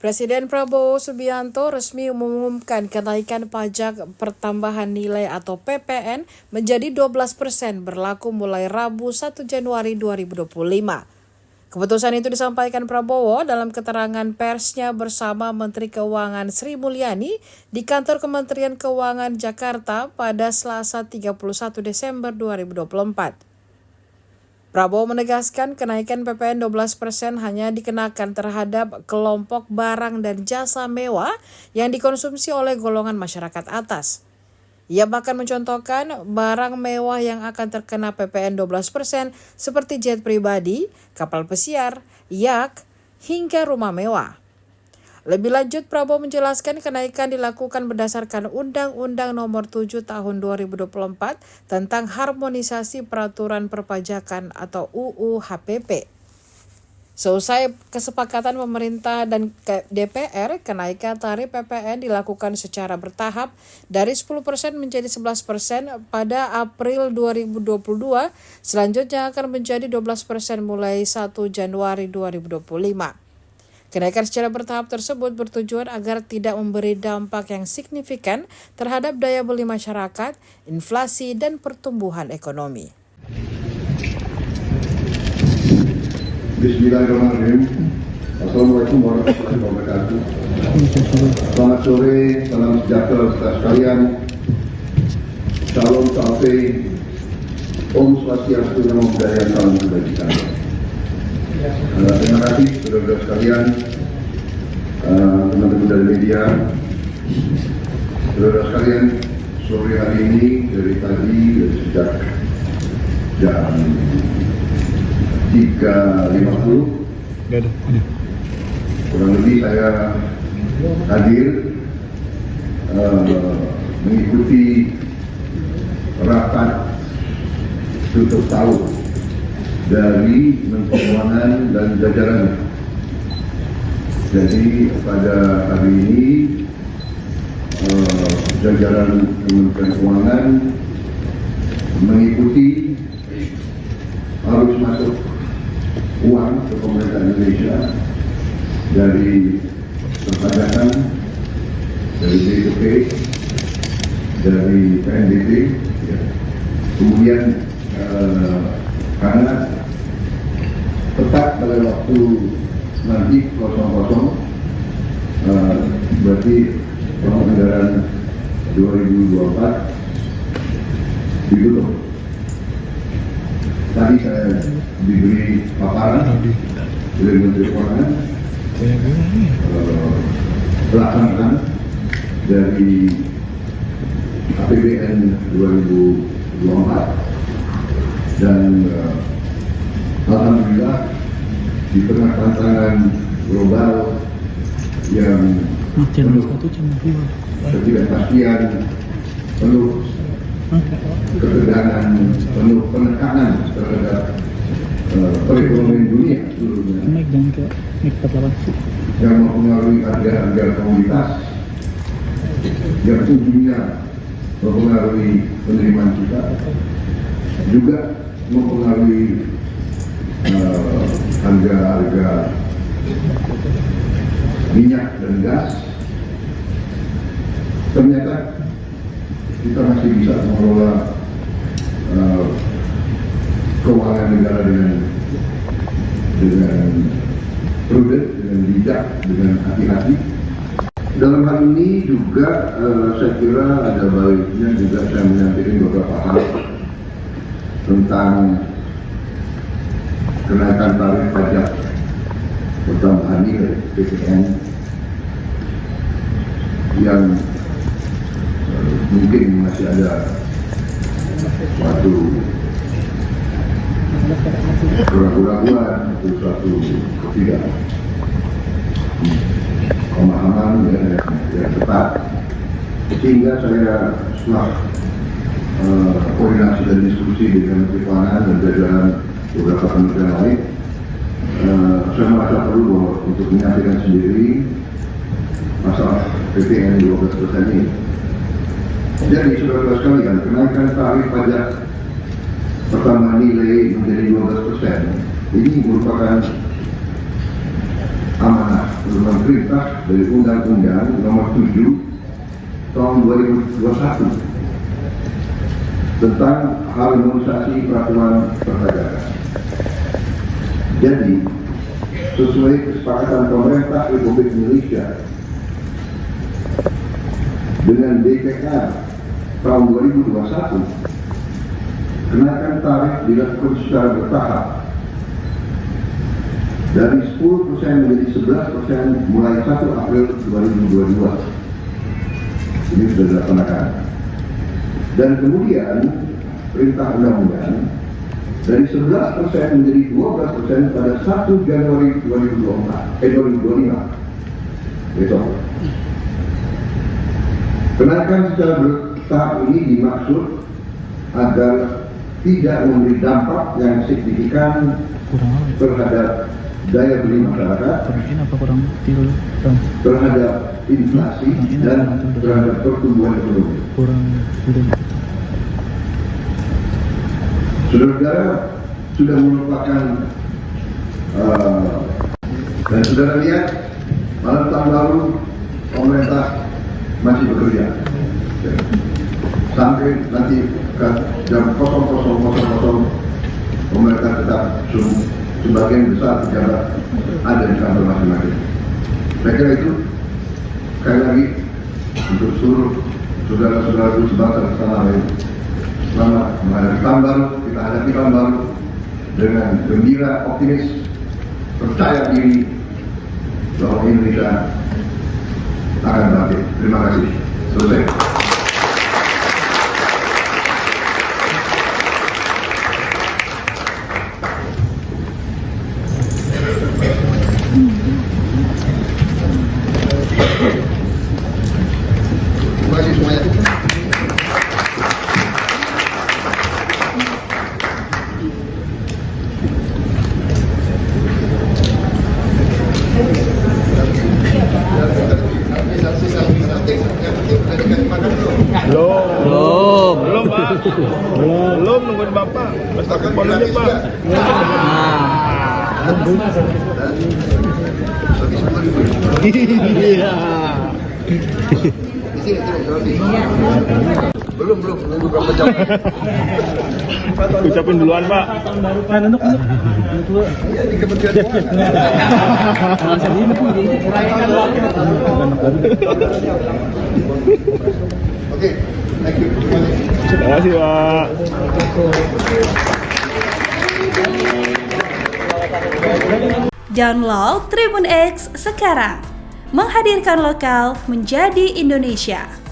Presiden Prabowo Subianto resmi mengumumkan kenaikan pajak pertambahan nilai atau PPN menjadi 12% berlaku mulai Rabu 1 Januari 2025. Keputusan itu disampaikan Prabowo dalam keterangan persnya bersama Menteri Keuangan Sri Mulyani di kantor Kementerian Keuangan Jakarta pada Selasa 31 Desember 2024. Prabowo menegaskan kenaikan PPN 12% hanya dikenakan terhadap kelompok barang dan jasa mewah yang dikonsumsi oleh golongan masyarakat atas. Ia bahkan mencontohkan barang mewah yang akan terkena PPN 12% seperti jet pribadi, kapal pesiar, yacht, hingga rumah mewah. Lebih lanjut, Prabowo menjelaskan kenaikan dilakukan berdasarkan Undang-Undang Nomor 7 Tahun 2024 tentang Harmonisasi Peraturan Perpajakan atau UU HPP. Seusai kesepakatan pemerintah dan DPR, kenaikan tarif PPN dilakukan secara bertahap dari 10% menjadi 11% pada April 2022, selanjutnya akan menjadi 12% mulai 1 Januari 2025. Kenaikan secara bertahap tersebut bertujuan agar tidak memberi dampak yang signifikan terhadap daya beli masyarakat, inflasi, dan pertumbuhan ekonomi. Bismillahirrahmanirrahim. Assalamualaikum warahmatullahi wabarakatuh. Selamat sore, salam sejahtera kita sekalian. Shalom sampai Om Swastiastu, Namo Buddhaya, salam kebajikan. Terima kasih saudara-saudara sekalian, teman-teman dari media, saudara sekalian. Sore hari ini dari sejak jam 3.50 kurang lebih saya hadir mengikuti rapat tutup tahun dari Menteri Keuangan dan jajarannya. Jadi pada hari ini jajaran Kementerian Keuangan mengikuti arus masuk uang ke pemerintah Indonesia dari perpajakan, dari BPP, dari PNBP, ya. Kemudian karena tepat pada waktu nanti 00 berarti tahun anggaran 2024 ditutup. Tadi saya diberi paparan oleh Menteri Keuangan pelaksanaan dari APBN 2024. Dan alhamdulillah di tengah tantangan global yang penuh ketidakpastian, penuh ketegangan, penuh penekanan terhadap perekonomian dunia seluruhnya yang mempengaruhi harga-harga komoditas, yang ujungnya mempengaruhi penerimaan kita, juga mempengaruhi harga-harga minyak dan gas. Ternyata kita masih bisa mengelola keuangan negara dengan prudent, dengan bijak, dengan hati-hati. Dalam hal ini juga saya kira ada baiknya juga saya menyampaikan beberapa hal tentang kenaikan tarif pajak pertambahan nilai PPN yang mungkin masih ada suatu keraguan atau suatu ketidakpemahaman yang tepat, sehingga saya setelah koordinasi dan diskusi dengan Menteri Keuangan dan jajaran beberapa kementerian lain, saya merasa perlu bahwa untuk menyampaikan sendiri masalah PPN 12% ini. Jadi saudara-saudara sekalian, kenaikan tarif pajak pertambahan nilai menjadi 12% ini merupakan amanah pedoman perintah dari Undang-Undang Nomor 7 Tahun 2021 tentang harmonisasi peraturan perpajakan. Jadi, sesuai kesepakatan pemerintah Republik Indonesia dengan DPR tahun 2021, kenaikan tarif dilakukan secara bertahap dari 10% menjadi 11% mulai 1 April 2022. Ini sudah dilaksanakan. Dan kemudian perintah undang-undang dari 11% menjadi 12% pada 1 Januari 2025. Besok. Kenaikan secara bertahap ini dimaksud agar tidak memberi dampak yang signifikan terhadap daya beli masyarakat, terhadap inflasi, dan terhadap pertumbuhan ekonomi. Saudara-saudara sudah merupakan dan saudara lihat malam tahun lalu pemerintah masih bekerja sampai nanti jam 00.00 pemerintah tetap sebagian besar pejabat ada di kantor masing-masing. Saya kira itu sekali lagi untuk seluruh saudara-saudaraku sebangsa dan setanah air, selamat menghadapi tahun baru. Kita hadapi tahun baru dengan gembira, optimis, percaya diri bahwa Indonesia akan bangkit. Terima kasih. Selesai. Terima kasih semuanya. Belum Pak. Belum nungguin Bapak. Pesta kepolisian Pak. Belum nunggu berapa jam. Ucapin duluan Pak. Iya di Kementerian Oke, thank you. Terima kasih Pak. Download Tribun X sekarang, menghadirkan lokal menjadi Indonesia.